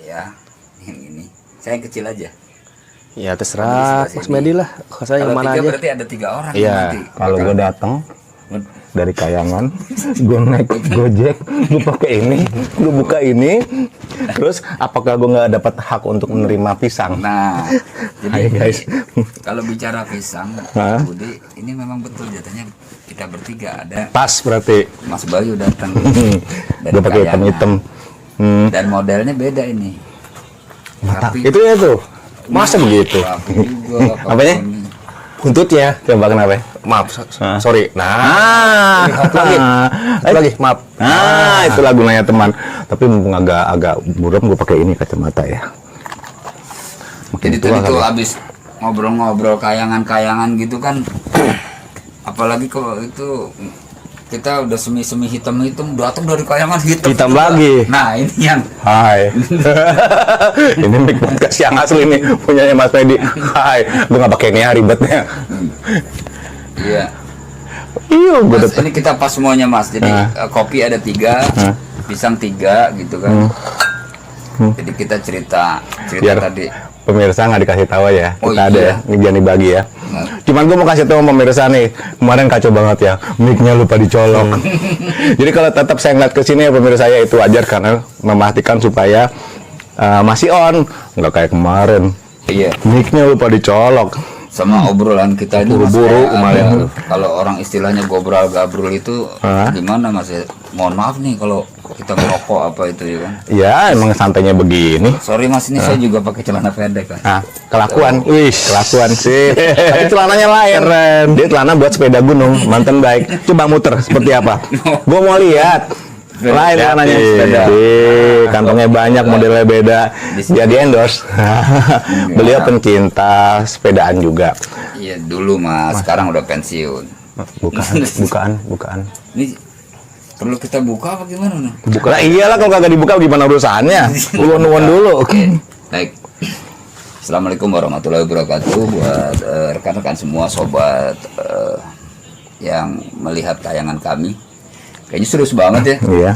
Ya, yang ini. Saya yang kecil aja. Ya terserah Mas Medi lah. Saya yang mana aja. Berarti ada 3 orang. Iya. Kalau gue datang dari Kayangan, gue naik Gojek, gue pakai ini, gue buka ini, terus apakah gue nggak dapat hak untuk menerima pisang? Nah, Hai jadi guys. kalau bicara pisang, Hah? Budi, ini memang betul jatahnya kita bertiga. Ada Pas berarti. Mas Bayu datang Gue pakai hitam-hitam. dan modelnya beda ini. Tapi Itu ya tuh. Masa begitu? rapi juga, Apanya? ini. Buntutnya, coba kenapa? Maaf, Hah? sorry. Nah, Satu lagi, maaf. Nah, itu lagunya teman. Tapi mumpung agak buram, gue pakai ini kacamata ya. Makin Jadi tua tadi tuh kali. habis ngobrol-ngobrol kayangan-kayangan gitu kan, apalagi kalau itu kita udah semi-semi hitam-hitam, datang dari kayangan hitam juga. Lagi. Nah ini yang Hai. Ini mic podcast yang asli nih, punyanya Mas Medi. Hai, gue nggak pakai ini ya ribetnya. iya. Iya, gue Mas, ini kita pas semuanya Mas. Jadi kopi ada 3, pisang 3 gitu kan. Jadi kita cerita Biar tadi. pemirsa nggak dikasih tahu ya. Oh, Kita ada iya. ya, ini jangan dibagi ya. Nah. Cuman gue mau kasih tahu pemirsa nih, kemarin kacau banget ya, mic-nya lupa dicolok. Jadi kalau tetap saya ngeliat ke sini ya pemirsa saya itu wajar karena memastikan supaya masih on, nggak kayak kemarin. Iya. Mic-nya lupa dicolok. Sama obrolan kita ini Mas, Buru-buru kayak, kemarin tuh. kalau orang istilahnya gobral-gabrul itu Hah? gimana Mas ya? Mohon maaf nih kalau kita ngerokok apa itu ya kan. Ya, emang santainya begini. Sorry Mas, ini saya juga pakai celana pendek kan. Nah, kelakuan, kelakuan sih. Tapi celananya lain. Keren. Dia celana buat sepeda gunung, mountain bike. Coba muter seperti apa? Gue mau lihat. Lain celananya. Sepeda. Kantongnya banyak, modelnya beda. Dia di endorse. Beliau pencinta sepedaan juga. Iya dulu Mas, sekarang udah pensiun. Bukaan. Ini perlu kita buka apa gimana nih? Buka lah, iyalah kalau kagak dibuka gimana urusannya? Ulun dulu. Oke, baik. Assalamualaikum warahmatullahi wabarakatuh buat rekan-rekan semua, sobat yang melihat tayangan kami. Kayaknya serius banget ya. Iya.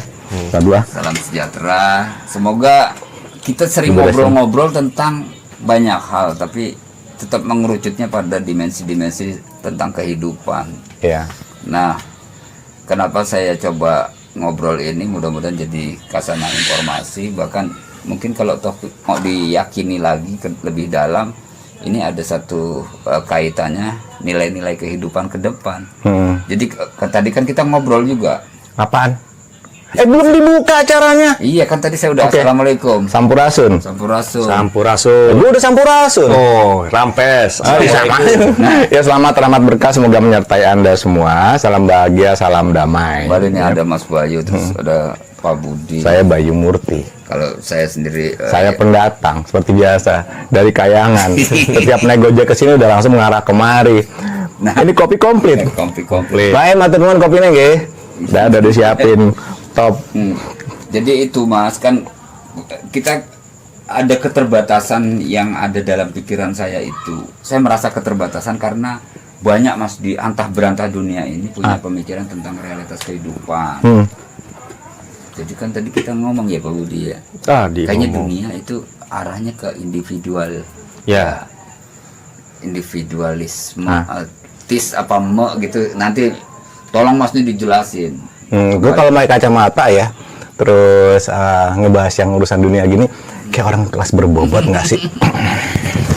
Kedua. Salam sejahtera. Semoga kita sering Beres, ya. ngobrol-ngobrol tentang banyak hal, tapi tetap mengerucutnya pada dimensi-dimensi tentang kehidupan. Iya. Nah, kenapa saya coba ngobrol ini? Mudah-mudahan jadi kasana informasi. Bahkan mungkin kalau toh mau diyakini lagi lebih dalam, ini ada satu kaitannya nilai-nilai kehidupan ke depan. Jadi tadi kan kita ngobrol juga. Apaan? Belum dibuka acaranya. Iya kan tadi saya udah Oke. Assalamualaikum. Sampurasun. Sampurasun. Sampurasun. Gue udah sampurasun. Oh, rampes. Sama. Ya selamat rahmat berkah semoga menyertai Anda semua. Salam bahagia, salam damai. Kemarin ini ada Mas Bayu, terus ada Pak Budi. Saya Bayu Murti. Kalau saya sendiri Saya pendatang seperti biasa dari Kayangan. Setiap naik Gojek ke sini udah langsung mengarah kemari. Nah, ini kopi komplit. komplit. Lain teman-teman kopinya nggih. Udah disiapin top. Jadi itu Mas, kan kita ada keterbatasan yang ada dalam pikiran saya itu. Saya merasa keterbatasan karena banyak Mas di antah berantah dunia ini punya pemikiran tentang realitas kehidupan. Jadi kan tadi kita ngomong ya Pak Budi ya. Tadi Kayaknya ngomong. dunia itu arahnya ke individual. Ya. Individualisme, tis apa gitu. Nanti tolong Mas ini dijelasin. Gue kalau pakai kacamata ya, terus ngebahas yang urusan dunia gini, kayak orang kelas berbobot nggak sih?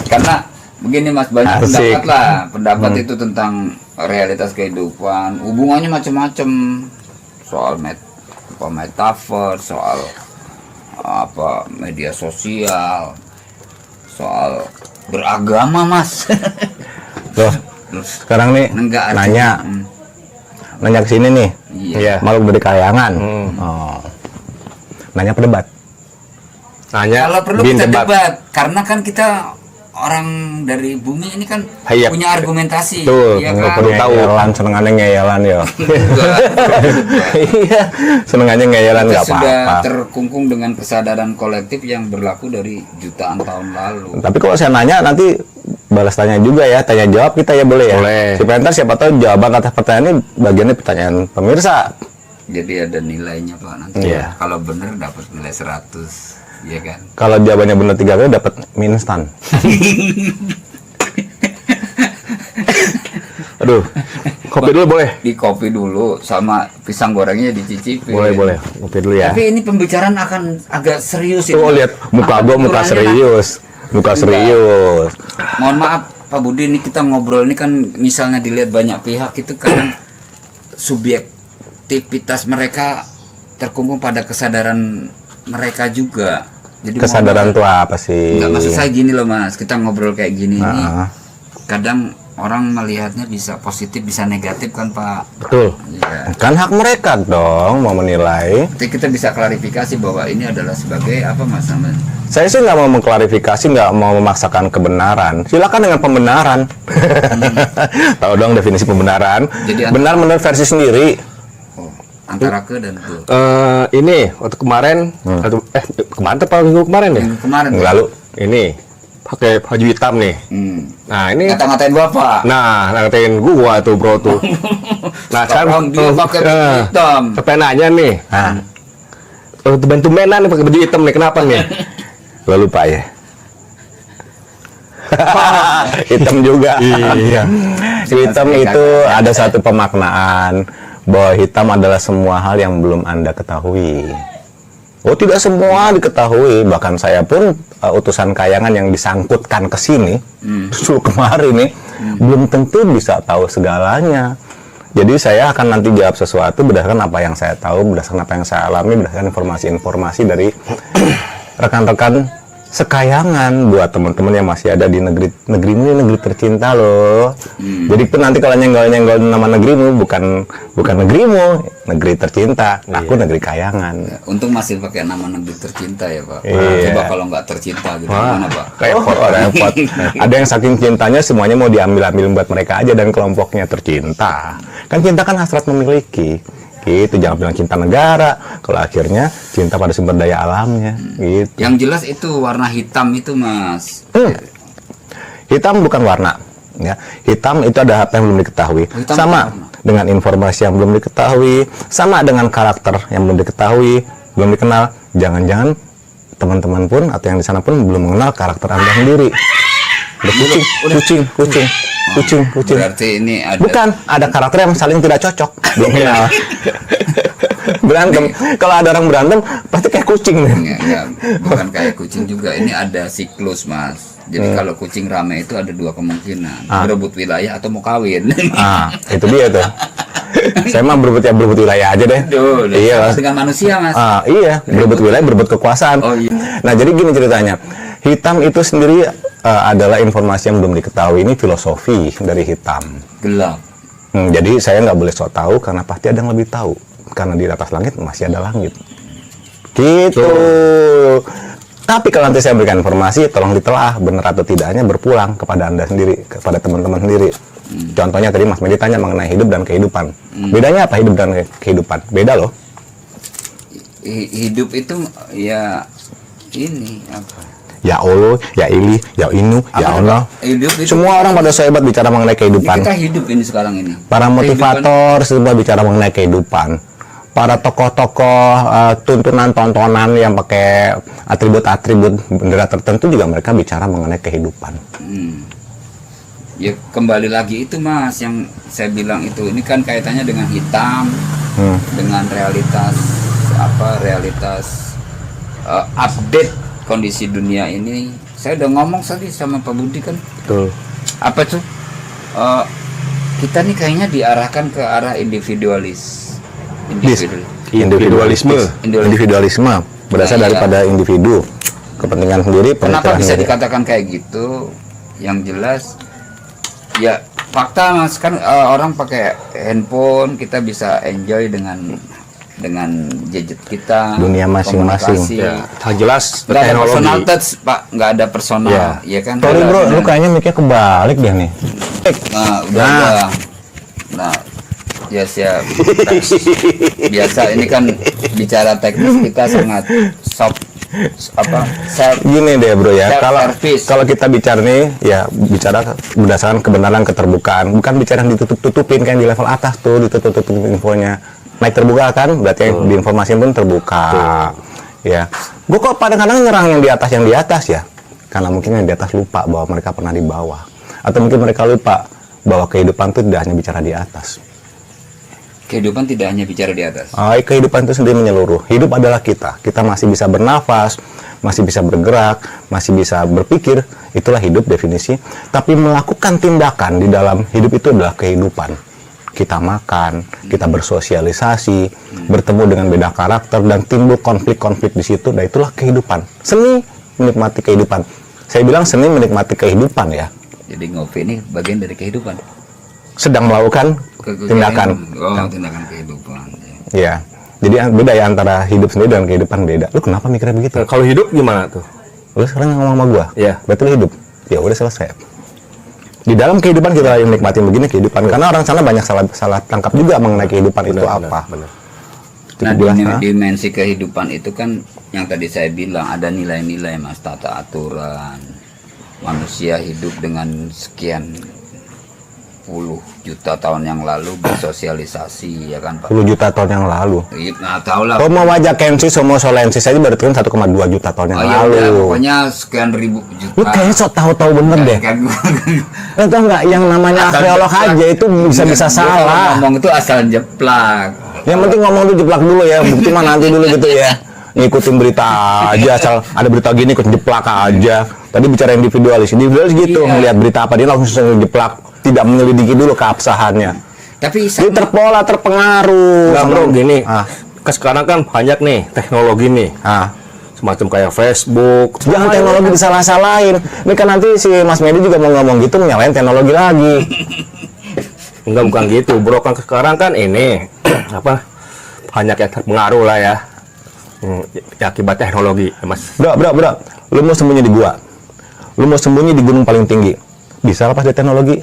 Karena begini Mas, banyak Asik. pendapat lah. Pendapat itu tentang realitas kehidupan. Hubungannya macam-macam. Soal metaver, soal apa media sosial, soal beragama Mas. Loh, sekarang nih Enggak, nanya ke sini nih. Iya. Malu dari Kayangan. Oh. Nanya pendebat. Nanya. Kalau perlu bin kita debat. debat, karena kan kita orang dari bumi ini kan Iya. punya argumentasi. Tuh, ya nggak kan? perlu tahu. Ngeyelan, senengannya ngeyelan ya. Iya, senengannya ngeyelan Kita nggak sudah apa-apa. terkungkung dengan kesadaran kolektif yang berlaku dari jutaan tahun lalu. Tapi kalau saya nanya nanti balas tanya juga ya, tanya jawab kita ya boleh ya. Boleh. Supaya ntar siapa tahu jawaban atas pertanyaan ini bagiannya pertanyaan pemirsa. Jadi ada nilainya Pak nanti. Iya. Kalau benar dapat nilai 100. Iya kan? Kalau jawabannya benar 3 kali dapat mie instan. Aduh, kopi dulu boleh? Di kopi dulu sama pisang gorengnya dicicipi. Boleh. Kopi dulu ya. Tapi ini pembicaraan akan agak serius ini. Tuh lihat muka gua muka serius. Muka serius. Mohon maaf Pak Budi, ini kita ngobrol ini kan misalnya dilihat banyak pihak itu kan subjektivitas mereka terkungkung pada kesadaran mereka juga. Jadi Kesadaran tuh apa sih? Enggak, maksud saya gini loh Mas, kita ngobrol kayak gini ini Ah. kadang orang melihatnya bisa positif bisa negatif kan Pak. Betul. Iya. Kan hak mereka dong mau menilai. Jadi kita bisa klarifikasi bahwa ini adalah sebagai apa Mas namanya? Saya sih nggak mau mengklarifikasi, nggak mau memaksakan kebenaran. Silakan dengan pembenaran. Tahu dong definisi pembenaran? Jadi Benar menurut versi sendiri. Oh, antara ke dan ke. Ini waktu kemarin, kemarin apa minggu kemarin ya? Minggu kemarin Minggu tuh. lalu. Ini pakai baju hitam nih. Nah ini, Ngata-ngatain Bapak. nah ngatain gua tuh bro tuh. Nah Sekarang dia pakai baju hitam. Sampai nanya nih, Nah, tumben-tumbenan nih pakai baju hitam nih, kenapa nih? lo lupa ya? Hitam juga. Iya. Hitam itu ada satu pemaknaan bahwa hitam adalah semua hal yang belum Anda ketahui. Oh, tidak semua diketahui, bahkan saya pun utusan kayangan yang disangkutkan ke sini justru kemarin nih belum tentu bisa tahu segalanya. Jadi saya akan nanti jawab sesuatu berdasarkan apa yang saya tahu, berdasarkan apa yang saya alami, berdasarkan informasi-informasi dari rekan-rekan sekayangan buat teman-teman yang masih ada di negerimu, negeri tercinta loh. Jadi pun nanti kalau nyenggol-nyenggol nama negerimu, bukan negerimu, negeri tercinta. Aku negeri kayangan. Untung masih pakai nama negeri tercinta ya Pak. Iya. Coba kalau nggak tercinta gitu gimana Pak? Repot, repot. Ada yang saking cintanya semuanya mau diambil-ambil buat mereka aja dan kelompoknya tercinta. Kan cinta kan hasrat memiliki. Gitu, jangan bilang cinta negara kalau akhirnya cinta pada sumber daya alamnya gitu. Yang jelas itu warna hitam itu Mas. Hitam bukan warna ya. Hitam itu ada apa yang belum diketahui. Hitam Sama bukan warna. dengan informasi yang belum diketahui, sama dengan karakter yang belum diketahui, belum dikenal. Jangan-jangan teman-teman pun atau yang di sana pun belum mengenal karakter Anda sendiri. Ada kucing. Berarti ini ada Bukan, ada karakter yang saling tidak cocok. Belum kenal. Berantem. Kalau ada orang berantem, pasti kayak kucing nih. Enggak, bukan kayak kucing juga. Ini ada siklus Mas. Jadi kalau kucing rame itu ada 2 kemungkinan. Berebut wilayah atau mau kawin. Itu dia tuh. Saya mah berebut wilayah aja deh. Duh, Iya. sama dengan manusia Mas. Iya, berebut wilayah, berebut kekuasaan. Oh, iya. Nah, jadi gini ceritanya. Hitam itu sendiri adalah informasi yang belum diketahui. Ini filosofi dari hitam. Gelap. Jadi saya nggak boleh sok tahu karena pasti ada yang lebih tahu. Karena di atas langit masih ada langit. Gitu. Tapi kalau nanti saya berikan informasi, tolong ditelaah benar atau tidaknya berpulang kepada Anda sendiri, kepada teman-teman sendiri. Contohnya tadi Mas Medi tanya mengenai hidup dan kehidupan. Bedanya apa hidup dan kehidupan? Beda loh. Hidup itu ya ini apa? Ya Allah, ya Ili, ya Inu, ya Allah. Hidup itu Semua orang pada sehebat bicara mengenai kehidupan. kita hidup ini sekarang ini. Para motivator semua bicara mengenai kehidupan. Para tokoh-tokoh tuntunan-tontonan yang pakai atribut-atribut bendera tertentu juga mereka bicara mengenai kehidupan. Ya kembali lagi itu Mas yang saya bilang itu ini kan kaitannya dengan hitam, dengan realitas update kondisi dunia ini. Saya udah ngomong tadi sama Pak Budi kan. Betul. Apa tuh? Kita nih kayaknya diarahkan ke arah individualisme. Individualisme berasal Nah, iya. daripada individu, kepentingan sendiri, Kenapa pemikiran bisa sendiri. dikatakan kayak gitu? Yang jelas ya fakta Mas kan orang pakai handphone, kita bisa enjoy dengan gadget kita, Dunia masing-masing. komunikasi. Ya, hal jelas Nggak ada teknologi. personal touch Pak, nggak ada personal, ya kan? Sorry bro, lu kayaknya mikirnya kebalik dia nih. Nah, udah. Nah, ya siap. Biasa ini kan bicara teknis kita sangat self Gini deh bro ya, Self-service. kalau kita bicara nih ya bicara berdasarkan kebenaran keterbukaan, bukan bicara yang ditutup-tutupin kayak di level atas tuh ditutup-tutupin infonya. Naik terbuka kan, berarti yang diinformasiin pun terbuka. Ya, gue kok kadang-kadang nyerang yang di atas ya, karena mungkin yang di atas lupa bahwa mereka pernah di bawah, atau mungkin mereka lupa bahwa kehidupan itu tidak hanya bicara di atas. Kehidupan tidak hanya bicara di atas. Kehidupan itu sendiri menyeluruh. Hidup adalah kita. Kita masih bisa bernafas, masih bisa bergerak, masih bisa berpikir. Itulah hidup definisi. Tapi melakukan tindakan di dalam hidup itu adalah kehidupan. Kita makan, kita bersosialisasi, bertemu dengan beda karakter, dan timbul konflik-konflik di situ. Dan itulah kehidupan. Seni menikmati kehidupan. Saya bilang seni menikmati kehidupan ya. Jadi ngopi ini bagian dari kehidupan. Sedang melakukan tindakan. Tindakan kehidupan. Ya. Jadi beda ya antara hidup sendiri dan kehidupan beda. Lu kenapa mikirnya begitu? Kalau hidup gimana tuh? Lu sekarang ngomong sama gua? Iya. Berarti lu hidup? Ya udah selesai. Di dalam kehidupan kita yang nikmatin begini kehidupan. Karena orang sana banyak salah tangkap juga mengenai kehidupan itu apa. Benar. Nah, dimensi kehidupan itu kan yang tadi saya bilang ada nilai-nilai mas, tata aturan. Manusia hidup dengan sekian puluh juta tahun yang lalu bersosialisasi ya kan Pak. 10 juta tahun yang lalu. Iya, nggak tahu lah. Homo wajakensis, Homo solensis aja berarti kan 1,2 juta tahun yang lalu. Ya, pokoknya sekian ribu juta. Lu kayaknya so tahu-tahu bener deh. Lu tau nggak yang namanya arkeolog aja itu bisa salah. Ngomong itu asal jeplak. Yang penting ngomong tuh jeplak dulu ya, bukti mah nanti dulu gitu ya. Ngikutin berita aja, asal ada berita gini ikut jeplak aja. Tadi bicara individualis gitu, ngelihat berita apa dia langsung jeplak, tidak menyelidiki dulu keabsahannya. Tapi dia terpola, terpengaruh. Nggak bro, gini. Sekarang kan banyak nih teknologi nih. Semacam kayak Facebook. Jangan teknologi disalah-salahin. Ini kan nanti si Mas Medi juga mau ngomong gitu, nyalain teknologi lagi. Enggak, bukan gitu bro, kan sekarang kan ini apa banyak yang terpengaruh lah ya, akibat teknologi ya, mas. Bro, lu mau sembunyi di gua, lu mau sembunyi di gunung paling tinggi, bisa lepas dari teknologi?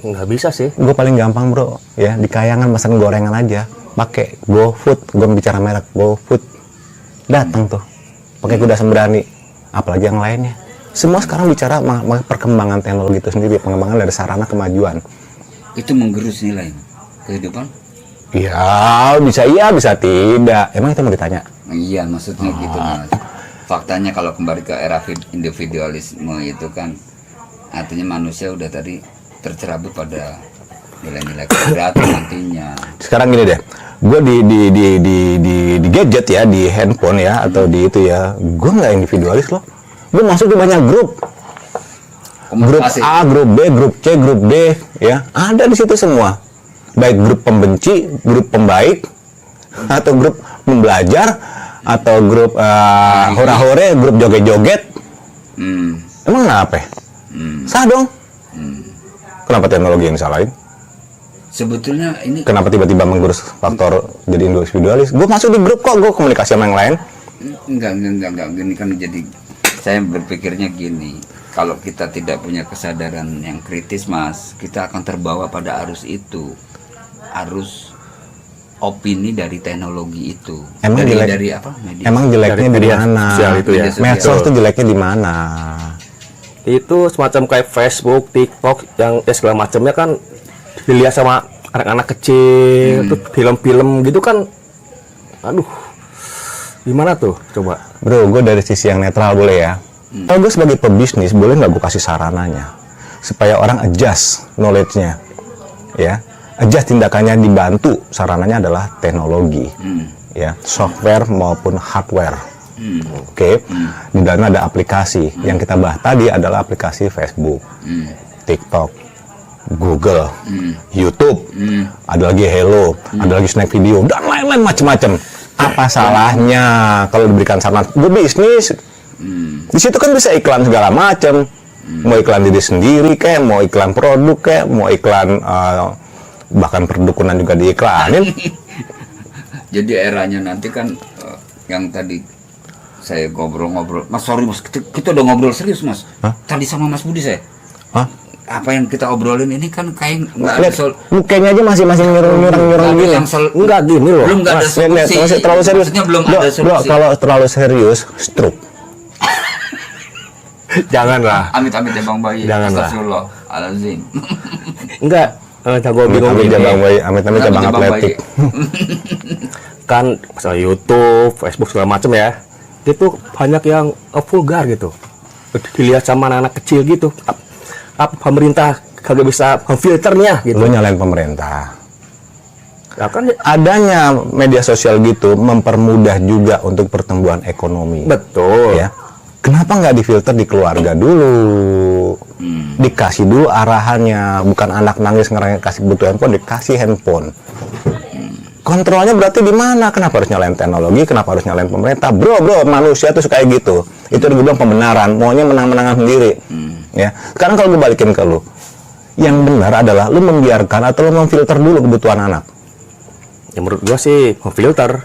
Nggak bisa sih. Gua paling gampang bro, ya di Kayangan pesan gorengan aja, pakai GoFood. Gua bicara merek GoFood, datang tuh, pakai kuda sembrani, apalagi yang lainnya. Semua sekarang bicara perkembangan teknologi itu sendiri, pengembangan dari sarana kemajuan. Itu menggerus nilai kehidupan? Iya, bisa tidak. Emang itu mau ditanya? Iya, maksudnya gitu mas. Faktanya kalau kembali ke era individualisme itu kan artinya manusia udah tadi tercerabut pada nilai-nilai keberadaan nantinya. Sekarang gini deh, gue di gadget ya, di handphone ya, atau di itu ya, gue nggak individualis loh. Gue masuk di banyak grup. Grup A, grup B, grup C, grup D, ya ada di situ semua. Baik grup pembenci, grup pembaik, atau grup pembelajar, atau grup hore-hore, grup joget-joget. Emang kenapa? Sah dong. Kenapa teknologi yang disalahin? Sebetulnya ini. Kenapa tiba-tiba mengurus faktor jadi individualis? Gue masuk di grup kok, gue komunikasi sama yang lain. Enggak. Gini kan jadi saya berpikirnya gini. Kalau kita tidak punya kesadaran yang kritis mas, kita akan terbawa pada arus itu, arus opini dari teknologi itu. Emang dari apa? Media. Emang jeleknya di mana? Itu ya. Medsos itu jeleknya di mana? Itu semacam kayak Facebook, TikTok yang segala macamnya kan dilihat sama anak-anak kecil, tuh film-film gitu kan. Aduh, gimana tuh? Coba. Bro, gue dari sisi yang netral boleh ya. Kalau gue sebagai pebisnis, boleh nggak gue kasih sarananya supaya orang adjust knowledge-nya, ya, adjust tindakannya, dibantu. Sarananya adalah teknologi, ya, software maupun hardware. Oke. Di dalamnya ada aplikasi. Yang kita bahas tadi adalah aplikasi Facebook, TikTok, Google, YouTube, ada lagi Hello, ada lagi Snack Video, dan lain-lain macam-macam. Apa salahnya kalau diberikan saran? Gue bisnis. Di situ kan bisa iklan segala macam, mau iklan diri sendiri kayak, mau iklan produk kayak, mau iklan bahkan perdukunan juga diiklanin. Jadi eranya nanti kan yang tadi saya ngobrol-ngobrol, mas sorry mas, kita udah ngobrol serius mas. Tadi sama Mas Budi saya. Apa yang kita obrolin ini kan kayak nggak ada mukanya aja masih nyurang gini. Enggak gini loh. Belum nggak ada solusi. Terlalu serius. Maksudnya belum ada solusi. Bro, kalau terlalu serius, stroke. Janganlah. Amit-amit ya Bang Bayi. Janganlah. Astagfirullahaladzim. Enggak. Jago bingung Amit-amit Jabang Bayi, amit-amit Jabang Atletik. kan misalnya YouTube, Facebook segala macam ya, itu banyak yang vulgar gitu, dilihat sama anak-anak kecil gitu. Apa pemerintah kagak bisa memfilternya gitu? Lu nyalain pemerintah. Ya kan, Adanya media sosial gitu mempermudah juga untuk pertumbuhan ekonomi. betul. Ya. Kenapa nggak difilter di keluarga dulu? Dikasih dulu arahannya, bukan anak nangis ngerangin kasih butuh handphone, dikasih handphone. Kontrolnya berarti di mana? Kenapa harus nyalain teknologi? Kenapa harus nyalain pemerintah? Bro, manusia tuh suka kayak gitu. Itu gue bilang pembenaran, maunya menang-menangan sendiri. Ya. Sekarang kalau gue balikin ke lu, yang benar adalah lu membiarkan atau lu memfilter dulu kebutuhan anak. Ya menurut gua sih memfilter.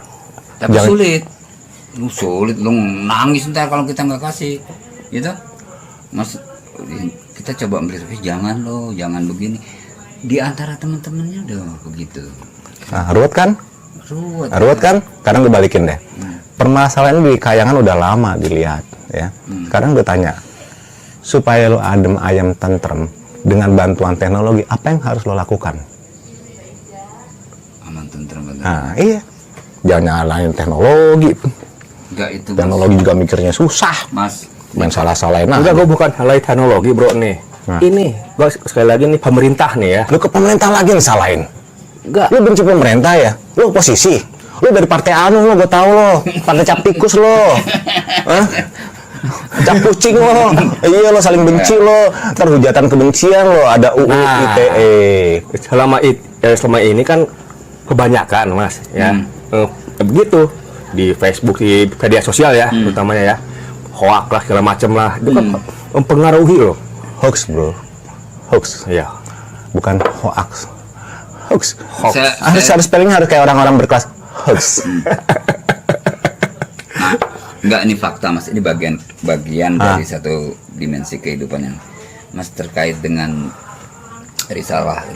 Tapi Jangan- sulit lu nangis ntar kalau kita nggak kasih gitu. Mas, kita coba ambil jangan lo, jangan begini. Di antara teman-temannya udah begitu. Nah, ruwet kan? Ruwet. Ruwet kan? Sekarang gue balikin deh. Permasalahan di kayangan udah lama dilihat, ya. Sekarang gue tanya, supaya lo adem ayam tentrem dengan bantuan teknologi, apa yang harus lo lakukan? Aman tentrem bener. Nah, iya. Jangan nyalain teknologi. Enggak itu Mas. Teknologi juga mikirnya susah. Mas, Main salah-salahin aja. Enggak, gua bukan halai teknologi bro nih. Nah. Ini gua sekali lagi nih pemerintah nih ya. Lu ke pemerintah lagi yang salahin. Enggak. Lu benci pemerintah ya? Lu oposisi? Lu dari partai anu lo, gue tahu lo. Partai cap tikus lo. Hah? Cap kucing lo. Iya lo saling benci lo. Ntar hujatan kebencian lo. Ada UU Nah. ITE. Selama ini kan kebanyakan mas ya begitu di Facebook, di media sosial ya utamanya ya, hoax lah segala macam lah, itu kan mempengaruhi loh. Hoax bro. Hoax. Ya, Bukan hoax. Hoax. hoax. Harus spellingnya harus kayak orang-orang berkelas. Hoax. enggak, ini fakta Mas. Ini bagian dari satu dimensi kehidupan yang Mas terkait dengan risalah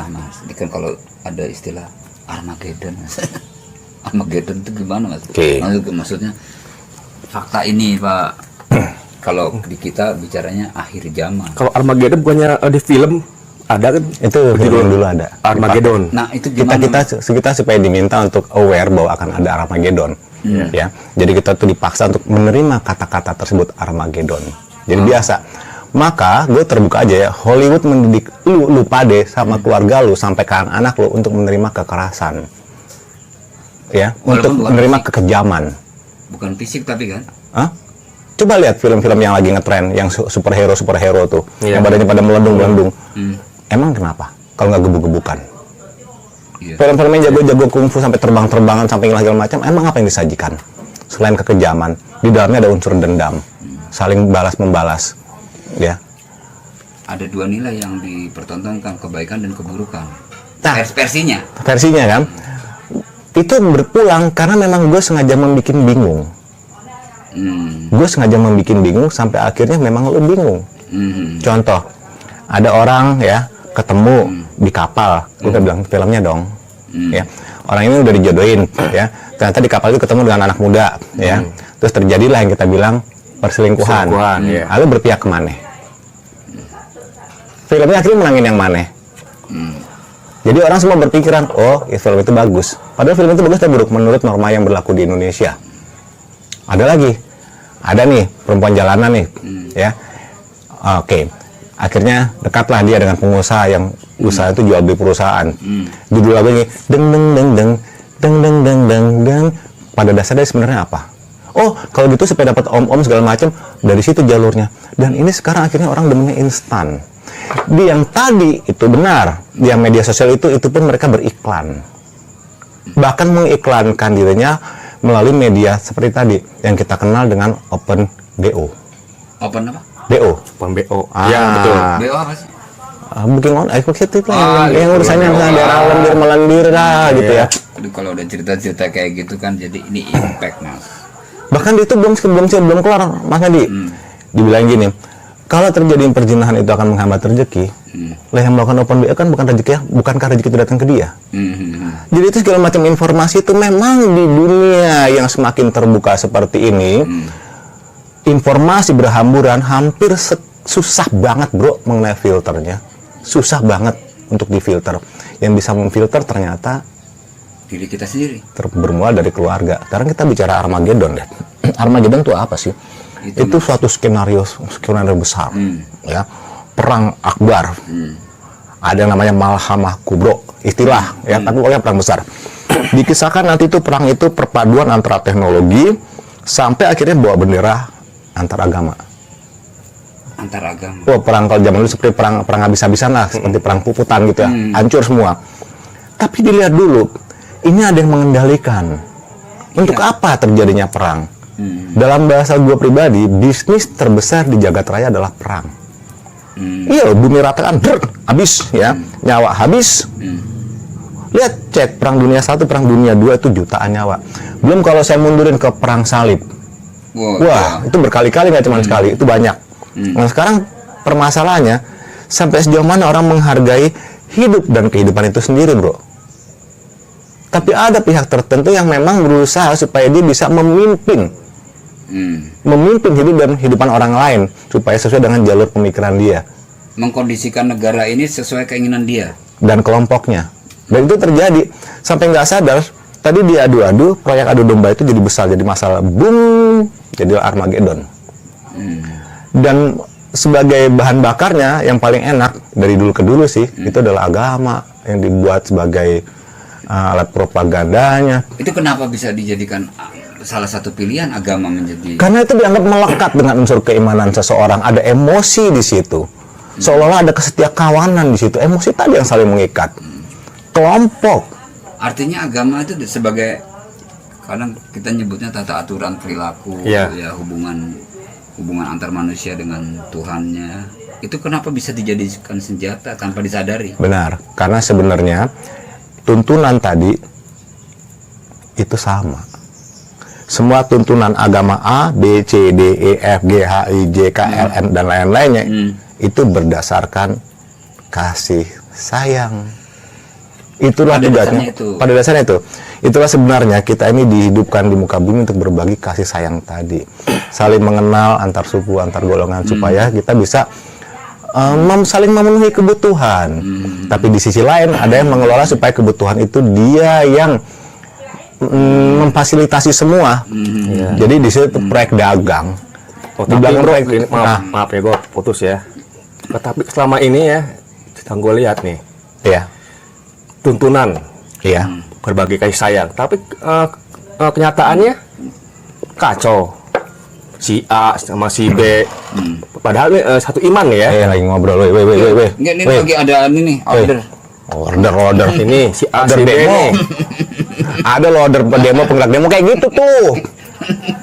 Mas. Ini kan kalau ada istilah Armageddon Mas. Armageddon itu gimana Mas? Oke. Maksudnya fakta ini Pak. Kalau di kita bicaranya akhir zaman. Kalau Armageddon bukannya di film ada kan? Itu film dulu ada. Armageddon. Nah, itu kita gimana? kita supaya diminta untuk aware bahwa akan ada Armageddon, ya. Jadi kita tuh dipaksa untuk menerima kata-kata tersebut Armageddon. Jadi biasa. Maka gue terbuka aja ya, Hollywood mendidik lu pade sama keluarga lu sampai ke anak lu untuk menerima kekerasan, ya, Walaupun untuk bukan menerima fisik. kekejaman. Bukan fisik tapi kan? Hah? Coba lihat film-film yang lagi ngetren, yang superhero tuh, Iya. yang badannya pada melendung-melendung. Emang kenapa? Kalau nggak gebuk-gebukan? Iya. Film-film yang jago-jago kungfu sampai terbang-terbangan sampai segala macam, emang apa yang disajikan? Selain kekejaman, di dalamnya ada unsur dendam, saling balas-membalas, ya. Ada dua nilai yang dipertontonkan, kebaikan dan keburukan. Nah. Versinya. Versinya kan, itu berpulang karena memang gue sengaja membuat bingung. Gue sengaja membuat bingung sampai akhirnya memang lu bingung. Contoh, ada orang ya ketemu di kapal, gue udah bilang filmnya dong, ya. Orang ini udah dijodohin, ya. Ternyata di kapal itu ketemu dengan anak muda, ya. Terus terjadilah yang kita bilang perselingkuhan. Perselingkuhan, iya. Lalu berpihak kemana? Filmnya akhirnya menangin yang mana? Jadi orang semua berpikiran, oh ya film itu bagus. Padahal film itu bagus atau buruk menurut norma yang berlaku di Indonesia. Ada lagi, ada nih perempuan jalanan nih, ya. Oke, akhirnya dekatlah dia dengan pengusaha yang usaha itu jual beli perusahaan. Judul lagunya deng deng deng deng deng deng deng deng deng. Pada dasarnya sebenarnya apa? Oh, kalau gitu supaya dapat om-om segala macam, dari situ jalurnya. Dan ini sekarang akhirnya orang demennya instan. Di yang tadi itu benar, di yang media sosial itu pun mereka beriklan. Bahkan mengiklankan dirinya melalui media seperti tadi yang kita kenal dengan Open BO. Open apa? BO. Pon BO. Ah. Ya betul. BO apa sih? Booking on positif lah Ah, yang gitu. urusannya misalnya daerah lendir melendir lah gitu ya. Aduh, kalau udah cerita-cerita kayak gitu kan jadi ini impact Mas. Bahkan itu belum keluar Mas Nadi. Dibilang gini, kalau terjadi perzinahan itu akan menghambat rezeki. Lah yang melakukan open BO kan bukan rezeki ya, bukankah rezeki itu datang ke dia? Jadi itu segala macam informasi itu memang di dunia yang semakin terbuka seperti ini, informasi berhamburan hampir susah banget bro mengenai filternya. Susah banget untuk difilter. Yang bisa memfilter ternyata diri kita sendiri. Bermula dari keluarga. Sekarang kita bicara Armageddon deh. Armageddon itu apa sih? Itu suatu skenario besar, ya, perang akbar. Ada yang namanya Malhamah Kubro, istilah, ya, tapi pokoknya perang besar. Dikisahkan nanti itu perang itu perpaduan antara teknologi sampai akhirnya bawa bendera antar agama. Antar agama. Oh, perang kalau zaman dulu seperti perang habis-habisan lah, seperti perang puputan gitu ya, hancur semua. Tapi dilihat dulu, ini ada yang mengendalikan. Untuk apa terjadinya perang? Dalam bahasa gue pribadi, bisnis terbesar di jagat raya adalah perang. Iya, bumi rata kan, habis ya, nyawa habis. Lihat, cek perang dunia 1, perang dunia 2 itu jutaan nyawa. Belum kalau saya mundurin ke perang salib. Wah, itu berkali-kali, nggak cuma sekali, itu banyak. Nah sekarang permasalahannya, sampai sejauh mana orang menghargai hidup dan kehidupan itu sendiri, bro. Tapi ada pihak tertentu yang memang berusaha supaya dia bisa memimpin hidup dan kehidupan orang lain supaya sesuai dengan jalur pemikiran dia, Mengkondisikan negara ini sesuai keinginan dia dan kelompoknya. Dan itu terjadi sampai nggak sadar. Tadi dia adu-adu, proyek adu domba itu jadi besar, jadi masalah, boom, jadi Armageddon. Dan sebagai bahan bakarnya yang paling enak dari dulu ke dulu sih, itu adalah agama yang dibuat sebagai alat propagandanya. itu kenapa bisa dijadikan salah satu pilihan agama menjadi? Karena itu dianggap melekat dengan unsur keimanan seseorang, ada emosi di situ. Seolah-olah ada kesetiakawanan di situ. Emosi tadi yang saling mengikat. Kelompok. Artinya agama itu sebagai, kadang kita nyebutnya tata aturan perilaku, Iya. ya, hubungan antar manusia dengan Tuhannya. Itu kenapa bisa dijadikan senjata tanpa disadari? Benar, karena sebenarnya tuntunan tadi itu sama. Semua tuntunan agama A, B, C, D, E, F, G, H, I, J, K, L, M, dan lain-lainnya itu berdasarkan kasih sayang. Itulah Pada tugasnya. dasarnya itu. Pada dasarnya itu. Itulah sebenarnya kita ini dihidupkan di muka bumi untuk berbagi kasih sayang tadi. Saling mengenal antar suku, antar golongan supaya kita bisa saling memenuhi kebutuhan. Tapi di sisi lain ada yang mengelola supaya kebutuhan itu dia yang memfasilitasi semua. Jadi di situ proyek dagang. Oh, Di tapi belakang bro, proyek- ini, maaf ya gue putus ya. Tapi selama ini ya, yang gue lihat nih, Iya. tuntunan Iya. berbagi kasih sayang, tapi kenyataannya kacau. Si A sama si B, padahal ini satu iman ya. Lagi ngobrol, weh. Enggak, ini lagi ada ini nih, order. Order. Ini si A, Order si B demo. nih. Ada loh order demo, penggerak demo kayak gitu tuh.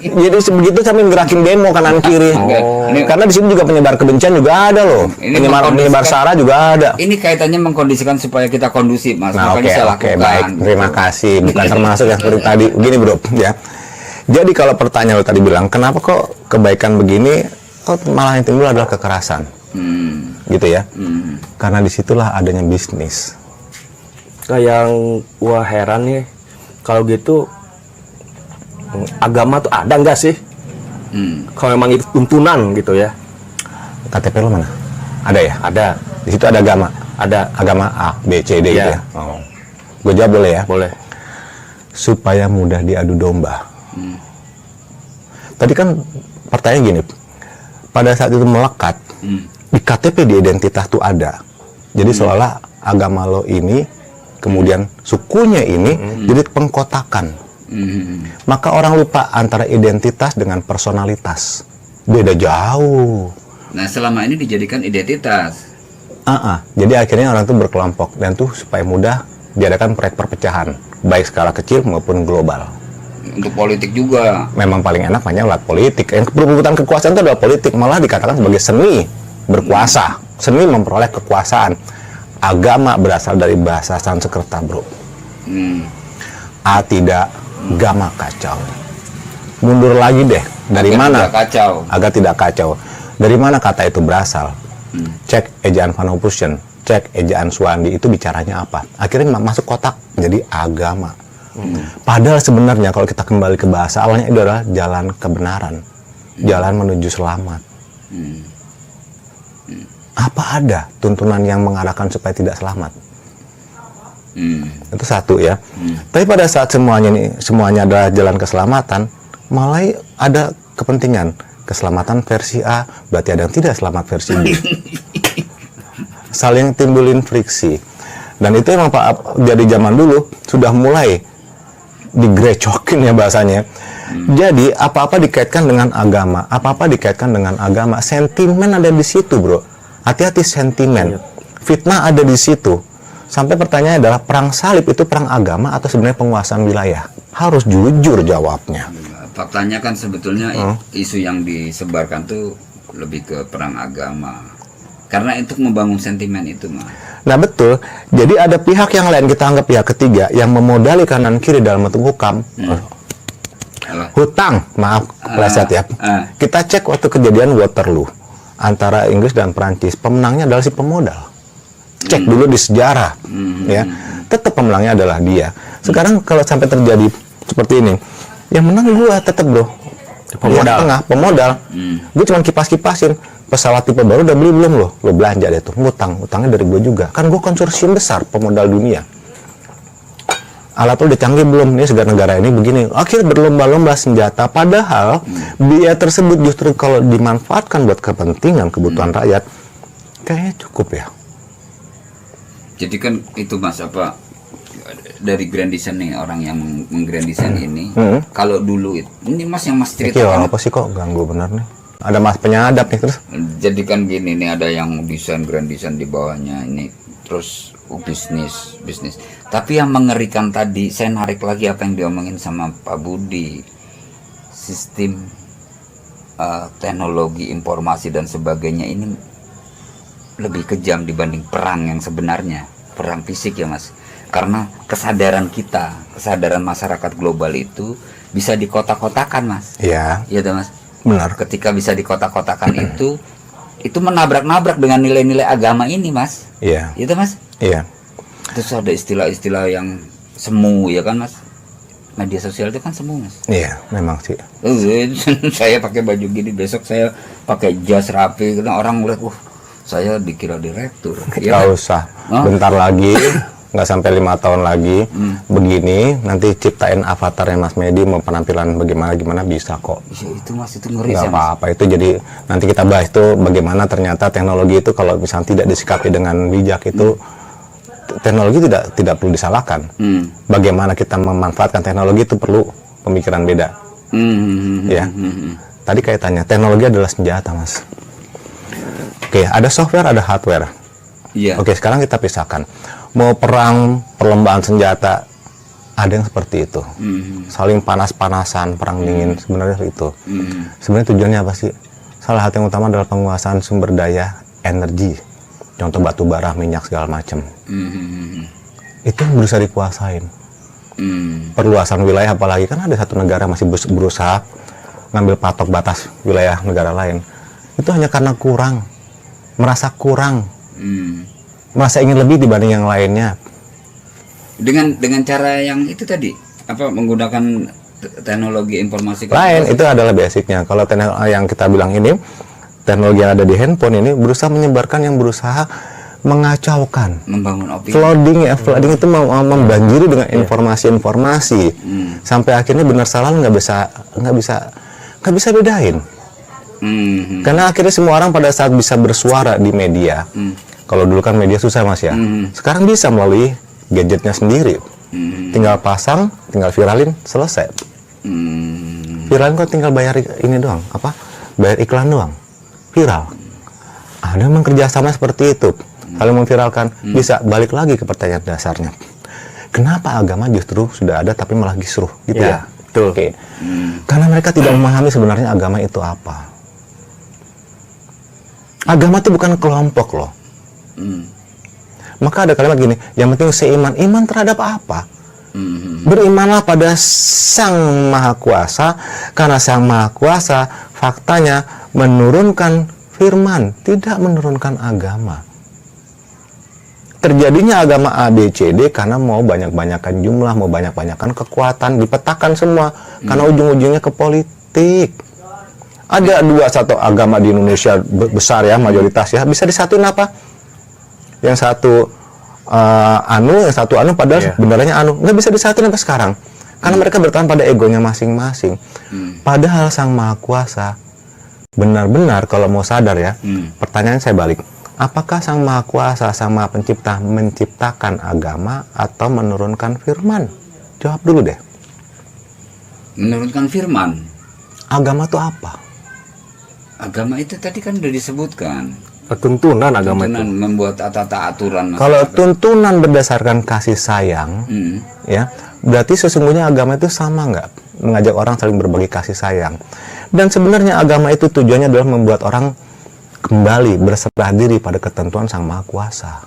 Jadi sebegitu sambil gerakin demo kanan kiri. Ini- Karena di sini juga penyebar kebencian juga ada loh. Ini Penyebar mengkondisikan- sara juga ada. Ini kaitannya mengkondisikan supaya kita kondusif, Mas. Nah, Makanya oke, saya oke, lakukan. baik. Terima kasih. Bukan termasuk yang seperti tadi. Begini, bro, ya. Jadi kalau pertanyaan lo tadi bilang, kenapa kok kebaikan begini, kok malah yang timbul adalah kekerasan, gitu ya? Karena disitulah adanya bisnis. Nah, yang gua heran nih, kalau gitu agama tuh ada nggak sih? Kalau memang itu tuntunan gitu ya? KTP lo mana? Ada ya? Ada, Di situ ada agama. ada. Agama A, B, C, D gitu Iya. ya. Oh. Gue jawab boleh ya? Boleh. Supaya mudah diadu domba. Tadi kan pertanyaan gini, pada saat itu melekat, di KTP di identitas tuh ada. Jadi seolah agama lo ini, kemudian sukunya ini, jadi pengkotakan. Maka orang lupa antara identitas dengan personalitas. Beda jauh. Nah, selama ini dijadikan identitas. Jadi akhirnya orang tuh berkelompok dan tuh supaya mudah diadakan proyek perpecahan, baik skala kecil maupun global. Untuk politik juga. Memang paling enak hanya lewat politik. Yang perebutan kekuasaan itu adalah politik, malah dikatakan sebagai seni berkuasa, seni memperoleh kekuasaan. Agama berasal dari bahasa Sanskerta, bro. A tidak, gama kacau. Mundur lagi deh, dari Agar mana? tidak kacau. Agar tidak kacau. Dari mana kata itu berasal? Cek ejaan Van Opusjen, cek ejaan Suwandi, itu bicaranya apa? Akhirnya masuk kotak jadi agama. Padahal sebenarnya kalau kita kembali ke bahasa awalnya itu adalah jalan kebenaran, jalan menuju selamat. Apa ada tuntunan yang mengarahkan supaya tidak selamat? Itu satu ya. Tapi pada saat semuanya adalah jalan keselamatan, malah ada kepentingan keselamatan versi A, berarti ada yang tidak selamat versi B. Saling timbulin friksi. Dan itu emang Pak, jadi zaman dulu sudah mulai digrecokin ya bahasanya. Jadi apa-apa dikaitkan dengan agama, apa-apa dikaitkan dengan agama. Sentimen ada di situ, bro. Hati-hati sentimen. Fitnah ada di situ. Sampai pertanyaannya adalah perang salib itu perang agama atau sebenarnya penguasaan wilayah? Harus jujur jawabnya. Faktanya kan sebetulnya isu yang disebarkan tuh lebih ke perang agama. Karena itu membangun sentimen itu, Mas. Nah betul. Jadi ada pihak yang lain, kita anggap pihak ketiga yang memodali kanan kiri dalam bentuk hukam. Hutang, maaf, pleset ya. Kita cek waktu kejadian Waterloo antara Inggris dan Prancis, pemenangnya adalah si pemodal. Cek dulu di sejarah, ya. Tetap pemenangnya adalah dia. Sekarang kalau sampai terjadi seperti ini, yang menang gua tetap, bro. Pemodal, tengah, pemodal. Gue cuma kipas-kipasin. Pesawat tipe baru udah beli belum lo? Lo belanja deh tuh, utangnya dari gue juga. Kan gue konsorsium besar pemodal dunia. Alat lo udah canggih belum? Nih negara ini begini. Akhirnya berlomba-lomba senjata. Padahal biaya tersebut justru kalau dimanfaatkan buat kepentingan kebutuhan rakyat, kayaknya cukup ya. Jadi kan itu Mas apa dari grand design nih, orang yang meng-grand design ini. Kalau dulu ini Mas yang Mas ceritakan apa sih kok ganggu benar nih? Ada Mas penyadap nih terus. Jadi kan gini nih, ada yang desain grand design di bawahnya ini, terus bisnis. Tapi yang mengerikan tadi, saya narik lagi apa yang diomongin sama Pak Budi, sistem teknologi informasi dan sebagainya ini lebih kejam dibanding perang yang sebenarnya, perang fisik ya Mas. Karena kesadaran kita, kesadaran masyarakat global itu bisa dikotak-kotakan Mas. Iya. Iya tuh Mas. Benar. Ketika bisa dikotak-kotakan itu menabrak-nabrak dengan nilai-nilai agama ini Mas. Iya. Itu Mas. Iya. Terus ada istilah-istilah yang semu ya kan Mas. Media sosial itu kan semu Mas. Iya, memang sih. Saya pakai baju gini, besok saya pakai jas rapi, karena orang ngeliat, saya dikira direktur. Nggak usah. Bentar lagi, nggak sampai 5 tahun lagi, begini, nanti ciptain avatarnya Mas Medi, mau penampilan bagaimana bisa kok. Ya, itu Mas, itu ngeri Nggak sih apa-apa, itu jadi nanti kita bahas itu bagaimana ternyata teknologi itu kalau misalnya tidak disikapi dengan bijak itu, teknologi tidak perlu disalahkan. Bagaimana kita memanfaatkan teknologi itu perlu pemikiran beda. Ya. Tadi kaitannya, teknologi adalah senjata Mas. Oke, ada software, ada hardware. Iya. Oke, sekarang kita pisahkan. Mau perang, perlombaan senjata, ada yang seperti itu. Saling panas-panasan, perang dingin, sebenarnya itu. Sebenarnya tujuannya apa sih? Salah satu yang utama adalah penguasaan sumber daya energi. Contoh batu bara, minyak, segala macam. Itu berusaha dikuasain. Perluasan wilayah, apalagi kan ada satu negara masih berusaha ngambil patok batas wilayah negara lain. Itu hanya karena merasa kurang. Merasa ingin lebih dibanding yang lainnya. Dengan cara yang itu tadi, apa menggunakan teknologi informasi lain, itu adalah basicnya. Kalau yang kita bilang ini, teknologi yang ada di handphone ini berusaha menyebarkan, yang berusaha mengacaukan, membangun opini. Flooding itu membanjiri dengan informasi-informasi, sampai akhirnya benar salah nggak bisa bedain. Karena akhirnya semua orang pada saat bisa bersuara di media. Kalau dulu kan media susah Mas ya. Sekarang bisa melalui gadgetnya sendiri. Tinggal pasang, tinggal viralin, selesai. Viralin kok tinggal bayar ini doang, bayar iklan doang. Viral. Ada memang kerjasama seperti itu. Saling memviralkan, bisa balik lagi ke pertanyaan dasarnya. Kenapa agama justru sudah ada tapi malah kisruh gitu ya? Betul. Oke. Karena mereka tidak memahami sebenarnya agama itu apa. Agama itu bukan kelompok loh. Maka ada kalimat gini, yang penting seiman. Iman terhadap apa? Berimanlah pada Sang Maha Kuasa, karena Sang Maha Kuasa faktanya menurunkan firman, tidak menurunkan agama. Terjadinya agama A, B, C, D karena mau banyak-banyakan jumlah, mau banyak-banyakan kekuatan, dipetakan semua, karena ujung-ujungnya ke politik. Ada 2 agama di Indonesia besar ya, mayoritas ya, bisa disatuin apa? Yang satu yang satu anu, padahal Iya. sebenarnya anu. Nggak bisa disatuin sampai sekarang. Karena mereka bertahan pada egonya masing-masing. Padahal Sang Maha Kuasa benar-benar kalau mau sadar ya, pertanyaan saya balik. Apakah Sang Maha Kuasa, Sang Maha Pencipta menciptakan agama atau menurunkan firman? Jawab dulu deh. Menurunkan firman. Agama itu apa? Agama itu tadi kan udah disebutkan. Tuntunan agama Tuntunan itu. membuat tata aturan. Kalau masyarakat. tuntunan berdasarkan kasih sayang, ya, berarti sesungguhnya agama itu sama nggak? Mengajak orang saling berbagi kasih sayang. Dan sebenarnya agama itu tujuannya adalah membuat orang kembali berserah diri pada ketentuan Sang Maha Kuasa.